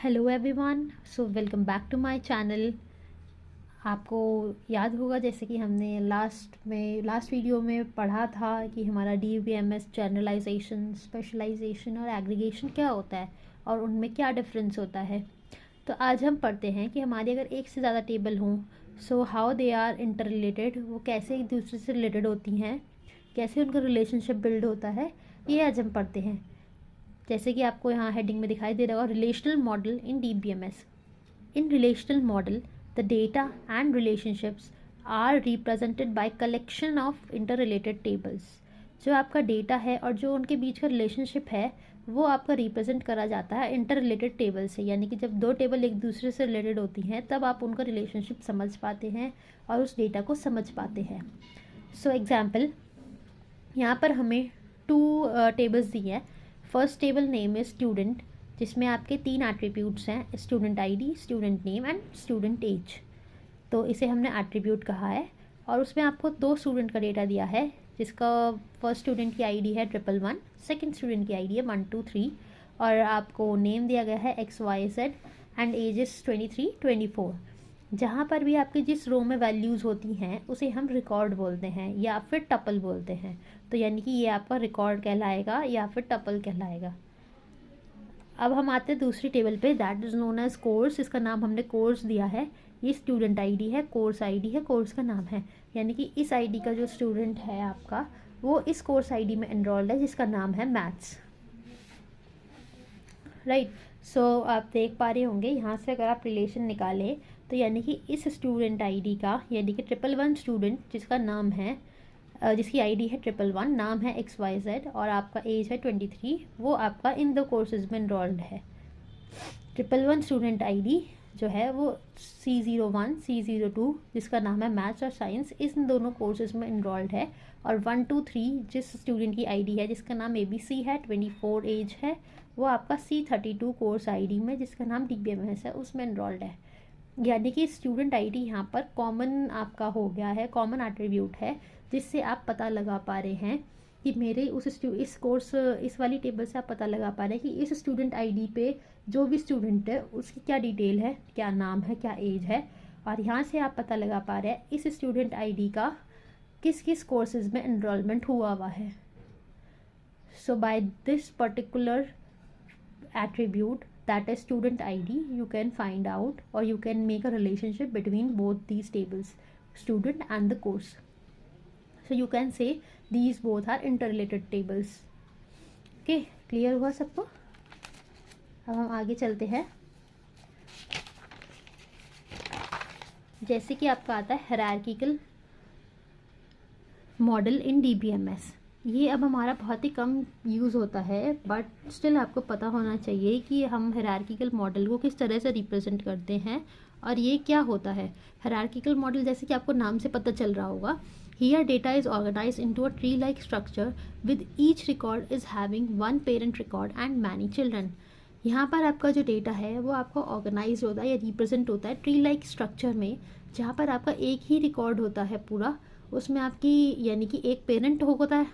Hello everyone, so welcome back to my channel. आपको याद होगा जैसे कि हमने लास्ट वीडियो में पढ़ा था कि हमारा DBMS जनरलाइजेशन, स्पेशलाइजेशन और एग्रीगेशन क्या होता है और उनमें क्या डिफरेंस होता है। तो आज हम पढ़ते हैं कि हमारी अगर एक से ज़्यादा टेबल हों, so how they are interrelated, वो कैसे एक दूसरे से रिलेटेड होती हैं, कैसे उनका रिलेशनशिप बिल्ड होता है, ये आज हम पढ़ते हैं। जैसे कि आपको यहाँ हेडिंग में दिखाई दे रहा होगा, relational model in DBMS। In relational model, the data and relationships are represented by collection of interrelated tables. जो आपका डेटा है और जो उनके बीच का रिलेशनशिप है वो आपका रिप्रेजेंट करा जाता है इंटर रिलेटेड टेबल से। यानी कि जब दो टेबल एक दूसरे से रिलेटेड होती हैं तब आप उनका रिलेशनशिप समझ पाते हैं और उस डेटा को समझ पाते हैं। सो एग्जाम्पल, यहाँ पर हमें टू टेबल्स दी हैं। First table name is student, जिसमें आपके 3 एट्रीब्यूट्स हैं, student ID, student name and student age. तो इसे हमने एट्रीब्यूट कहा है और उसमें आपको 2 स्टूडेंट का डेटा दिया है, जिसका फर्स्ट स्टूडेंट की आईडी है 111, सेकंड स्टूडेंट की आईडी है 123 और आपको नेम दिया गया है XYZ एंड एज इज़ 23 24। जहाँ पर भी आपकी जिस रो में वैल्यूज़ होती हैं उसे हम रिकॉर्ड बोलते हैं या फिर टपल बोलते हैं। तो यानी कि ये आपका रिकॉर्ड कहलाएगा या फिर टपल कहलाएगा। अब हम आते हैं दूसरी टेबल पे, that is known as course. इसका नाम हमने कोर्स दिया है। ये स्टूडेंट आईडी है, कोर्स आईडी है, कोर्स का नाम है। यानी कि इस आईडी का जो स्टूडेंट है आपका वो इस कोर्स आईडी में एनरोल्ड है, जिसका नाम है मैथ्स, राइट। सो आप देख पा रहे होंगे यहाँ से अगर आप रिलेशन निकालें तो यानी कि इस स्टूडेंट आईडी का, यानी कि 111 स्टूडेंट जिसका नाम है, जिसकी आईडी है 111, नाम है XYZ और आपका एज है 23, वो आपका इन दो कोर्सेज में इनरोल्ड है। 111 स्टूडेंट आईडी जो है वो C01, C02 जिसका नाम है मैथ्स और साइंस, इन दोनों कोर्सेज में इनरोल्ड है। और 123 जिस स्टूडेंट की आईडी है जिसका नाम ABC है, 24 एज है, वो आपका C32 कोर्स आईडी में, जिसका नाम DBMS है, उसमें इनरोल्ड है। यानी कि स्टूडेंट आईडी यहाँ पर कॉमन आपका हो गया है, कॉमन एट्रीब्यूट है, जिससे आप पता लगा पा रहे हैं कि मेरे इस वाली टेबल से आप पता लगा पा रहे हैं कि इस स्टूडेंट आईडी पे जो भी स्टूडेंट है उसकी क्या डिटेल है, क्या नाम है, क्या एज है। और यहाँ से आप पता लगा पा रहे हैं इस स्टूडेंट आईडी का किस किस कोर्सेज में एनरोलमेंट हुआ हुआ है। So by this particular attribute, that is student ID, you can find out or you can make a relationship between both these tables, student and the course. So you can say these both are interrelated tables. Okay, clear हुआ सबको? अब हम आगे चलते हैं। जैसे कि आपका आता है hierarchical model in DBMS। ये अब हमारा बहुत ही कम यूज़ होता है, बट स्टिल आपको पता होना चाहिए कि हम हायरार्किकल मॉडल को किस तरह से रिप्रेजेंट करते हैं और ये क्या होता है। हायरार्किकल मॉडल जैसे कि आपको नाम से पता चल रहा होगा, here data is organise into a tree like structure with each record is having one parent record and many children. यहाँ पर आपका जो डेटा है वो आपका ऑर्गेनाइज होता है या रिप्रेजेंट होता है ट्री लाइक स्ट्रक्चर में, जहाँ पर आपका एक ही रिकॉर्ड होता है पूरा। उसमें आपकी यानी कि एक पेरेंट होता है,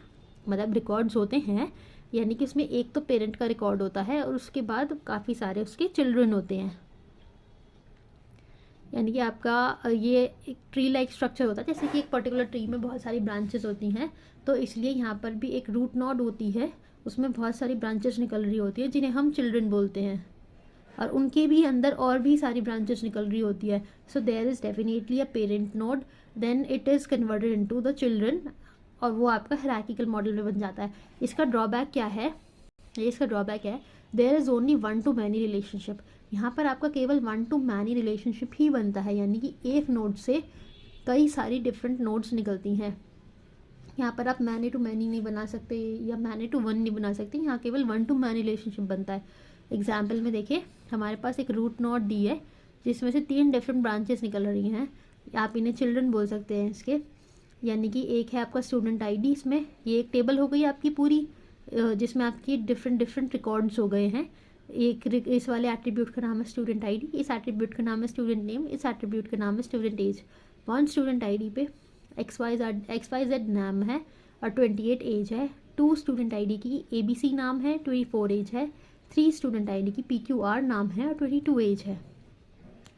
मतलब रिकॉर्ड्स होते हैं, यानी कि उसमें एक तो पेरेंट का रिकॉर्ड होता है और उसके बाद काफ़ी सारे उसके चिल्ड्रन होते हैं। यानी कि आपका ये एक ट्री लाइक स्ट्रक्चर होता है, जैसे कि एक पर्टिकुलर ट्री में बहुत सारी ब्रांचेस होती हैं, तो इसलिए यहाँ पर भी एक रूट नोड होती है, उसमें बहुत सारी ब्रांचेस निकल रही होती है जिन्हें हम चिल्ड्रन बोलते हैं, और उनके भी अंदर और भी सारी ब्रांचेस निकल रही होती है। So there is definitely a parent node, then it is converted into the children और वो आपका हायरार्किकल मॉडल में बन जाता है। इसका ड्रॉबैक क्या है? इसका ड्रॉबैक है there is only one to many relationship. यहाँ पर आपका केवल वन टू मैनी रिलेशनशिप ही बनता है, यानी कि एक नोड से कई सारी डिफरेंट नोड्स निकलती हैं। यहाँ पर आप मैनी टू मैनी नहीं बना सकते या मैनी टू वन नहीं बना सकते, यहाँ केवल वन टू मैनी रिलेशनशिप बनता है। एग्जाम्पल में देखिए, हमारे पास एक रूट नोड डी है जिसमें से 3 डिफरेंट ब्रांचेस निकल रही हैं, आप इन्हें चिल्ड्रन बोल सकते हैं इसके। यानी कि एक है आपका स्टूडेंट आईडी, इसमें ये एक टेबल हो गई आपकी पूरी, जिसमें आपकी डिफरेंट रिकॉर्ड्स हो गए हैं। एक इस वाले एट्रीब्यूट का नाम है स्टूडेंट आईडी, इस एट्रीब्यूट का नाम है स्टूडेंट नेम, इस एट्रीब्यूट का नाम है student age. One student ID पे XYZ नाम है और 28 एज है। 2 स्टूडेंट आईडी की ABC नाम है, 24 एज है। 3 स्टूडेंट आईडी की PQR नाम है और 22 एज है।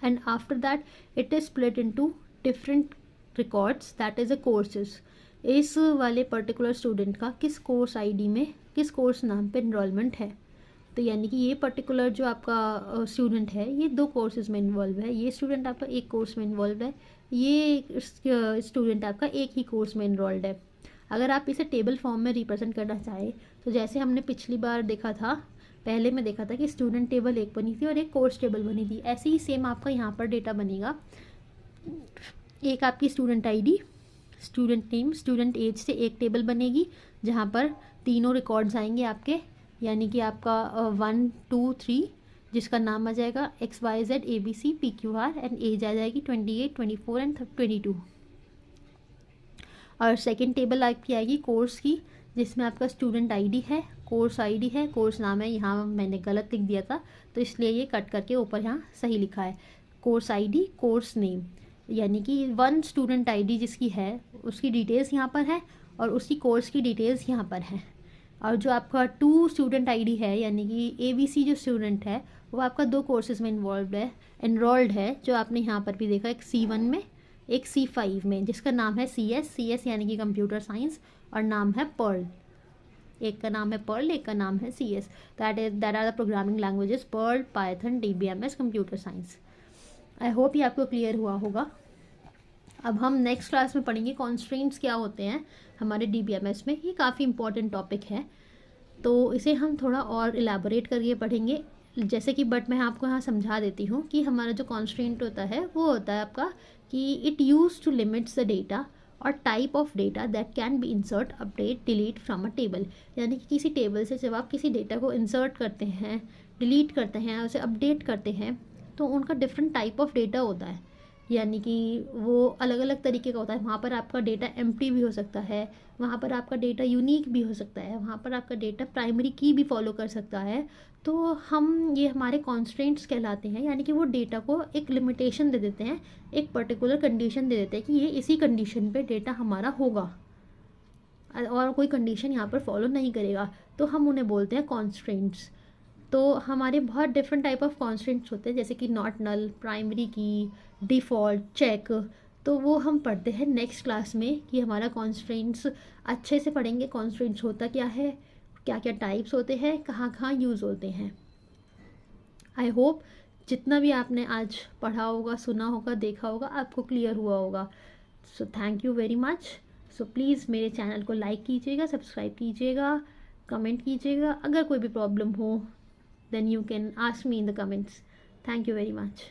And after that it is split into different records, that is a courses. इस वाले पर्टिकुलर स्टूडेंट का किस कोर्स आईडी में किस कोर्स नाम पे इनरोलमेंट है। तो यानी कि ये पर्टिकुलर जो आपका स्टूडेंट है ये 2 कोर्सेज में इन्वॉल्व है, ये स्टूडेंट आपका एक कोर्स में इन्वॉल्व है, ये स्टूडेंट आपका एक ही कोर्स में इनरोल्ड है। अगर आप इसे टेबल फॉर्म में रिप्रेजेंट करना चाहें तो जैसे हमने पिछली बार देखा था, पहले में देखा था कि स्टूडेंट टेबल एक बनी थी और एक कोर्स टेबल बनी थी, ऐसे ही सेम आपका यहाँ पर डेटा बनेगा। एक आपकी student ID, student name, student age से एक टेबल बनेगी जहाँ पर तीनों रिकॉर्ड्स आएंगे आपके, यानी कि आपका 1 2 3 जिसका नाम आ जाएगा XYZ ABC PQR and age आ जाएगी 28 24 एंड 22। और सेकेंड टेबल आपकी आएगी कोर्स की, जिसमें आपका स्टूडेंट आईडी है, कोर्स आईडी है, कोर्स नाम है, यहाँ मैंने गलत लिख दिया था तो इसलिए ये कट करके ऊपर यहाँ सही लिखा है, कोर्स आईडी कोर्स नेम। यानी कि 1 स्टूडेंट आईडी जिसकी है उसकी डिटेल्स यहाँ पर है और उसकी कोर्स की डिटेल्स यहाँ पर है। और जो आपका 2 स्टूडेंट आईडी है यानी कि ABC जो स्टूडेंट है वो आपका 2 कोर्सेज में इनरोल्ड है, जो आपने यहाँ पर भी देखा, एक C1 में एक C5 में, जिसका नाम है CS यानी कि कंप्यूटर साइंस और नाम है पर्ल। एक का नाम है पर्ल, एक का नाम है CS। That are the programming languages Perl, Python, DBMS, computer science. I hope ये आपको क्लियर हुआ होगा। अब हम नेक्स्ट क्लास में पढ़ेंगे कॉन्स्ट्रेंट्स क्या होते हैं हमारे DBMS में। ये काफ़ी इंपॉर्टेंट टॉपिक है तो इसे हम थोड़ा और इलेबोरेट करके पढ़ेंगे, जैसे कि बट मैं आपको यहाँ समझा देती हूँ कि हमारा जो कॉन्स्ट्रेंट होता है वो होता है आपका कि it use to limits the data और type of data that can be insert, update, delete from a table. यानी कि किसी टेबल से जब आप किसी डेटा को इंसर्ट करते हैं, डिलीट करते हैं, उसे अपडेट करते हैं तो उनका डिफरेंट टाइप ऑफ डेटा होता है, यानी कि वो अलग अलग तरीके का होता है। वहाँ पर आपका डेटा एम्प्टी भी हो सकता है, वहाँ पर आपका डेटा यूनिक भी हो सकता है, वहाँ पर आपका डेटा प्राइमरी की भी फॉलो कर सकता है। तो हम ये हमारे कॉन्स्ट्रेंट्स कहलाते हैं, यानी कि वो डेटा को एक लिमिटेशन दे देते हैं, एक पर्टिकुलर कंडीशन दे देते हैं कि ये इसी कंडीशन पे डेटा हमारा होगा और कोई कंडीशन यहाँ पर फॉलो नहीं करेगा, तो हम उन्हें बोलते हैं कॉन्स्ट्रेंट्स। तो हमारे बहुत डिफरेंट टाइप ऑफ कॉन्स्ट्रेंट्स होते हैं, जैसे कि नॉट नल, प्राइमरी की, डिफ़ॉल्ट, चेक। तो वो हम पढ़ते हैं नेक्स्ट क्लास में कि हमारा कॉन्स्ट्रेंट्स अच्छे से पढ़ेंगे, कॉन्स्ट्रेंट्स होता क्या है, क्या क्या टाइप्स होते हैं, कहाँ कहाँ यूज़ होते हैं। आई होप जितना भी आपने आज पढ़ा होगा, सुना होगा, देखा होगा, आपको क्लियर हुआ होगा। So thank you very much. So please मेरे चैनल को लाइक कीजिएगा, सब्सक्राइब कीजिएगा, कमेंट कीजिएगा। अगर कोई भी प्रॉब्लम हो then you can ask me in the comments. Thank you very much.